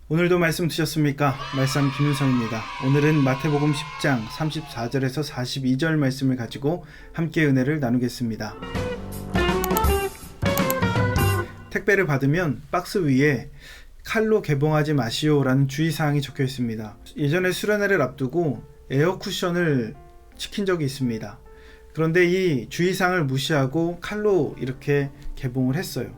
오늘도 말씀 드셨습니까? 말씀 김윤성입니다. 오늘은 마태복음 10장 34절에서 42절 말씀을 가지고 함께 은혜를 나누겠습니다. 택배를 받으면 박스 위에 칼로 개봉하지 마시오라는 주의사항이 적혀 있습니다. 예전에 수련회를 앞두고 에어 쿠션을 시킨 적이 있습니다. 그런데 이 주의사항을 무시하고 칼로 이렇게 개봉을 했어요.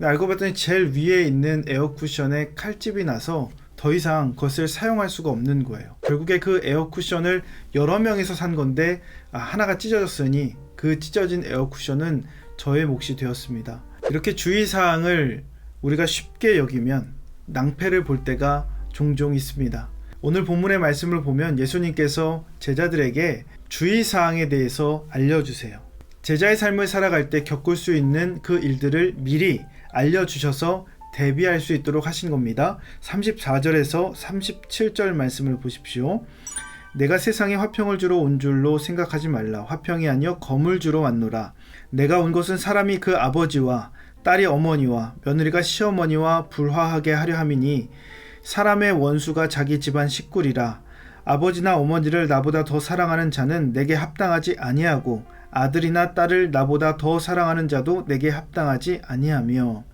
알고 봤더니 제일 위에 있는 에어 쿠션에 칼집이 나서 더 이상 그것을 사용할 수가 없는 거예요. 결국에 그 에어 쿠션을 여러 명이서 산 건데 하나가 찢어졌으니 그 찢어진 에어 쿠션은 저의 몫이 되었습니다. 이렇게 주의사항을 우리가 쉽게 여기면 낭패를 볼 때가 종종 있습니다. 오늘 본문의 말씀을 보면 예수님께서 제자들에게 주의사항에 대해서 알려주세요. 제자의 삶을 살아갈 때 겪을 수 있는 그 일들을 미리 알려주셔서 대비할 수 있도록 하신 겁니다. 34절에서 37절 말씀을 보십시오. 내가 세상에 화평을 주러 온 줄로 생각하지 말라. 화평이 아니여 검을 주러 왔노라. 내가 온 것은 사람이 그 아버지와 딸이 어머니와 며느리가 시어머니와 불화하게 하려 함이니 사람의 원수가 자기 집안 식구리라. 아버지나 어머니를 나보다 더 사랑하는 자는 내게 합당하지 아니하고 아들이나 딸을 나보다 더 사랑하는 자도 내게 합당하지 아니하며.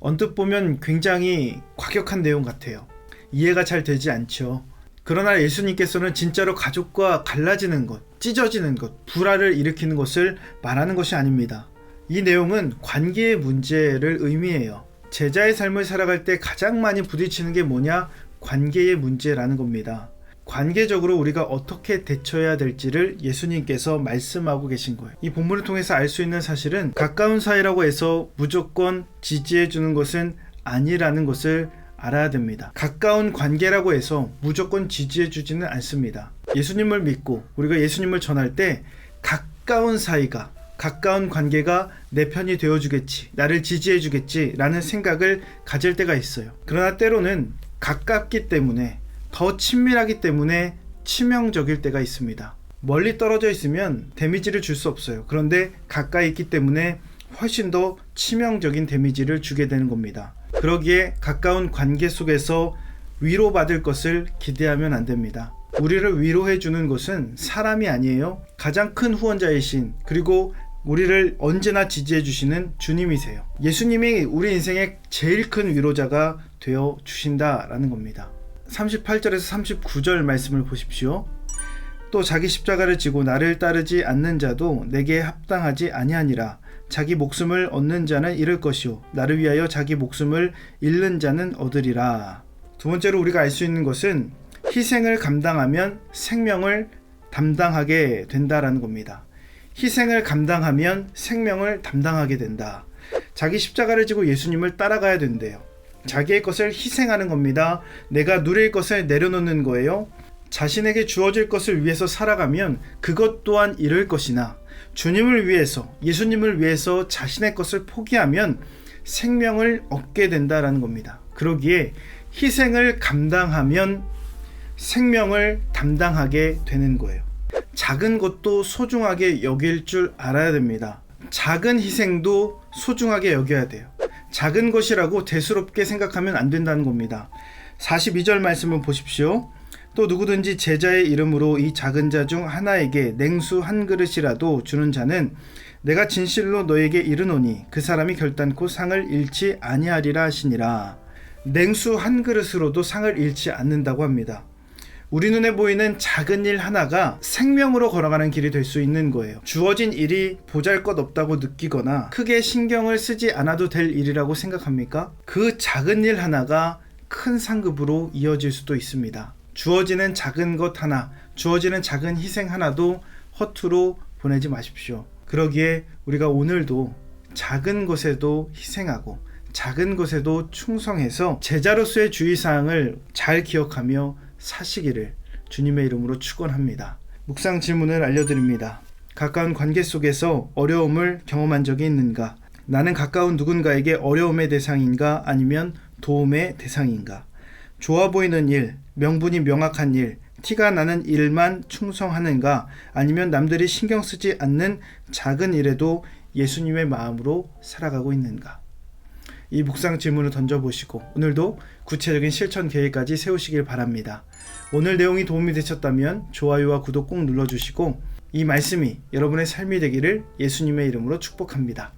언뜻 보면 굉장히 과격한 내용 같아요. 이해가 잘 되지 않죠. 그러나 예수님께서는 진짜로 가족과 갈라지는 것, 찢어지는 것, 불화를 일으키는 것을 말하는 것이 아닙니다. 이 내용은 관계의 문제를 의미해요. 제자의 삶을 살아갈 때 가장 많이 부딪히는 게 뭐냐? 관계의 문제라는 겁니다. 관계적으로 우리가 어떻게 대처해야 될지를 예수님께서 말씀하고 계신 거예요. 이 본문을 통해서 알 수 있는 사실은 가까운 사이라고 해서 무조건 지지해 주는 것은 아니라는 것을 알아야 됩니다. 가까운 관계라고 해서 무조건 지지해 주지는 않습니다. 예수님을 믿고 우리가 예수님을 전할 때 가까운 사이가, 가까운 관계가 내 편이 되어주겠지, 나를 지지해 주겠지 라는 생각을 가질 때가 있어요. 그러나 때로는 가깝기 때문에, 더 친밀하기 때문에 치명적일 때가 있습니다. 멀리 떨어져 있으면 데미지를 줄 수 없어요. 그런데 가까이 있기 때문에 훨씬 더 치명적인 데미지를 주게 되는 겁니다. 그러기에 가까운 관계 속에서 위로받을 것을 기대하면 안 됩니다. 우리를 위로해 주는 것은 사람이 아니에요. 가장 큰 후원자이신, 그리고 우리를 언제나 지지해 주시는 주님이세요. 예수님이 우리 인생의 제일 큰 위로자가 되어 주신다라는 겁니다. 38절에서 39절 말씀을 보십시오. 또 자기 십자가를 지고 나를 따르지 않는 자도 내게 합당하지 아니하니라. 자기 목숨을 얻는 자는 잃을 것이요 나를 위하여 자기 목숨을 잃는 자는 얻으리라. 두 번째로 우리가 알 수 있는 것은 희생을 감당하면 생명을 담당하게 된다라는 겁니다. 희생을 감당하면 생명을 담당하게 된다. 자기 십자가를 지고 예수님을 따라가야 된대요. 자기의 것을 희생하는 겁니다. 내가 누릴 것을 내려놓는 거예요. 자신에게 주어질 것을 위해서 살아가면 그것 또한 잃을 것이나 주님을 위해서, 예수님을 위해서 자신의 것을 포기하면 생명을 얻게 된다라는 겁니다. 그러기에 희생을 감당하면 생명을 담당하게 되는 거예요. 작은 것도 소중하게 여길 줄 알아야 됩니다. 작은 희생도 소중하게 여겨야 돼요. 작은 것이라고 대수롭게 생각하면 안 된다는 겁니다. 42절 말씀을 보십시오. 또 누구든지 제자의 이름으로 이 작은 자 중 하나에게 냉수 한 그릇이라도 주는 자는 내가 진실로 너에게 이르노니 그 사람이 결단코 상을 잃지 아니하리라 하시니라. 냉수 한 그릇으로도 상을 잃지 않는다고 합니다. 우리 눈에 보이는 작은 일 하나가 생명으로 걸어가는 길이 될 수 있는 거예요. 주어진 일이 보잘것없다고 느끼거나 크게 신경을 쓰지 않아도 될 일이라고 생각합니까? 그 작은 일 하나가 큰 상급으로 이어질 수도 있습니다. 주어지는 작은 것 하나, 주어지는 작은 희생 하나도 허투루 보내지 마십시오. 그러기에 우리가 오늘도 작은 것에도 희생하고 작은 것에도 충성해서 제자로서의 주의사항을 잘 기억하며 사시기를 주님의 이름으로 축원합니다. 묵상 질문을 알려드립니다. 가까운 관계 속에서 어려움을 경험한 적이 있는가? 나는 가까운 누군가에게 어려움의 대상인가? 아니면 도움의 대상인가? 좋아 보이는 일, 명분이 명확한 일, 티가 나는 일만 충성하는가? 아니면 남들이 신경 쓰지 않는 작은 일에도 예수님의 마음으로 살아가고 있는가? 이 묵상 질문을 던져보시고 오늘도 구체적인 실천 계획까지 세우시길 바랍니다. 오늘 내용이 도움이 되셨다면 좋아요와 구독 꼭 눌러주시고 이 말씀이 여러분의 삶이 되기를 예수님의 이름으로 축복합니다.